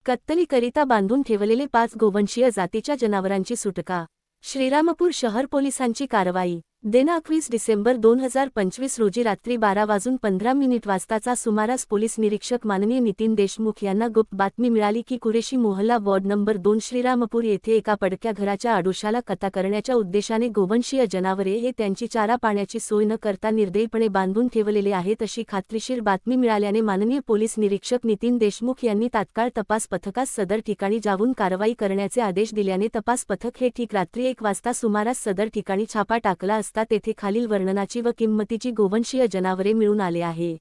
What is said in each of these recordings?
कत्तलीकरिता बांधून ठेवलेले 5 गोवंशीय जातीच्या जनावरांची सुटका. श्रीरामपूर शहर पोलिसांची कारवाई. दिनांक 20 डिसेंबर 2025 रोजी रात्री 12:15 वाजताचा सुमारास पोलीस निरीक्षक माननीय नितीन देशमुख यांना गुप्त बातमी मिळाली की कुरेशी मोहल्ला वॉर्ड नंबर 2 श्रीरामपूर येथे एका पडक्या घराच्या आडोशाला कत्तल करण्याच्या उद्देशाने गोवंशीय जनावरे हे त्यांची चारा पाण्याची सोय न करता निर्दयीपणे बांधून ठेवलेले आहेत अशी खात्रीशीर बातमी मिळाल्याने माननीय पोलीस निरीक्षक नितीन देशमुख यांनी तात्काळ तपास पथकास सदर ठिकाणी जाऊन कारवाई करण्याचे आदेश दिल्याने तपास पथक हे ठीक रात्री 1 वाजता सुमारास सदर ठिकाणी छापा टाकला असता तेथे खालील वर्णनाची व किंमतीची गोवंशीय जनावरे मिळून आले आहे.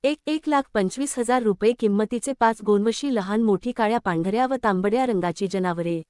1,25,000 रुपये किंमतीचे 5 गोवंशी लहान मोठी काळ्या पांढऱ्या व तांबड्या रंगाची जनावरे.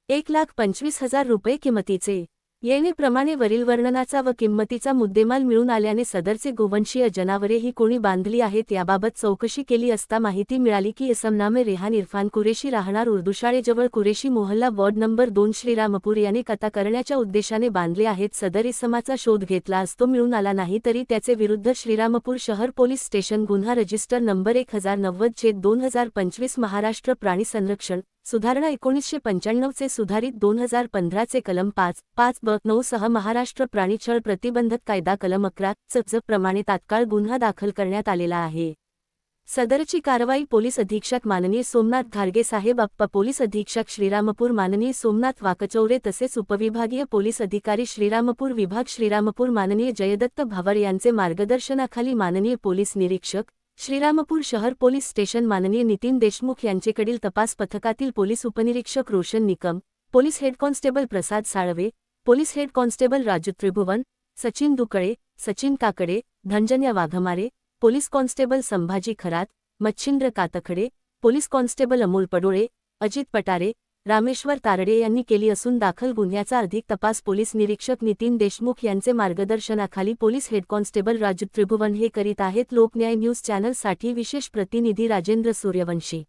1,25,000 रुपये किंमतीचे येणेप्रमाणे वरील वर्णनाचा व किंमतीचा मुद्देमाल मिळून आल्याने सदरचे गोवंशीय जनावरे ही कोणी बांधली आहेत याबाबत चौकशी केली असता माहिती मिळाली की इसम नामे रेहान इरफान कुरेशी राहणार उर्दूशाळेजवळ कुरेशी मोहल्ला वॉर्ड नंबर 2 श्रीरामपूर याने कत्तल करण्याच्या उद्देशाने बांधले आहेत. सदर इसमाचा शोध घेतला असतो मिळून आला नाही तरी त्याचे विरुद्ध श्रीरामपूर शहर पोलीस स्टेशन गुन्हा रजिस्टर नंबर 1090/2025 महाराष्ट्र प्राणी संरक्षण सुधारणा 1995 चे सुधारित 2015 चे कलम 5(5)(ब)(9) सह महाराष्ट्र प्राणी छळ प्रतिबंधक कायदा कलम 11(च)(ज) प्रमाणे तात्काळ गुन्हा दाखल करण्यात आलेला आहे. सदरची कारवाई पोलीस अधीक्षक माननीय सोमनाथ घारगे साहेब अप्पा पोलीस अधीक्षक श्रीरामपूर माननीय सोमनाथ वाकचौरे तसेच उपविभागीय पोलीस अधिकारी श्रीरामपूर विभाग श्रीरामपूर माननीय जयदत्त भावर यांचे मार्गदर्शनाखाली माननीय पोलीस निरीक्षक श्रीरामपूर शहर पोलीस स्टेशन माननीय नितीन देशमुख यांचेकडील तपास पथकातील पोलीस उपनिरीक्षक Roshan Nikam, police head constable Prasad Salve, police head constable Raju Tribhuvan, Sachin Dukale, Sachin Kakade, Dhananjay Waghmare, police constable Sambhaji Kharat, Machhindra Katkhade, police constable Amol Padole, Ajit Patare, Rameshwar Tarde यांनी केली असून दाखल गुन्ह्याचा अधिक तपास पोलीस निरीक्षक नितीन देशमुख यांचे मार्गदर्शनाखाली पोलीस हेड कॉन्स्टेबल राजू त्रिभुवन हे करीत आहेत. लोकन्याय न्यूज चॅनलसाठी विशेष प्रतिनिधी राजेंद्र सूर्यवंशी.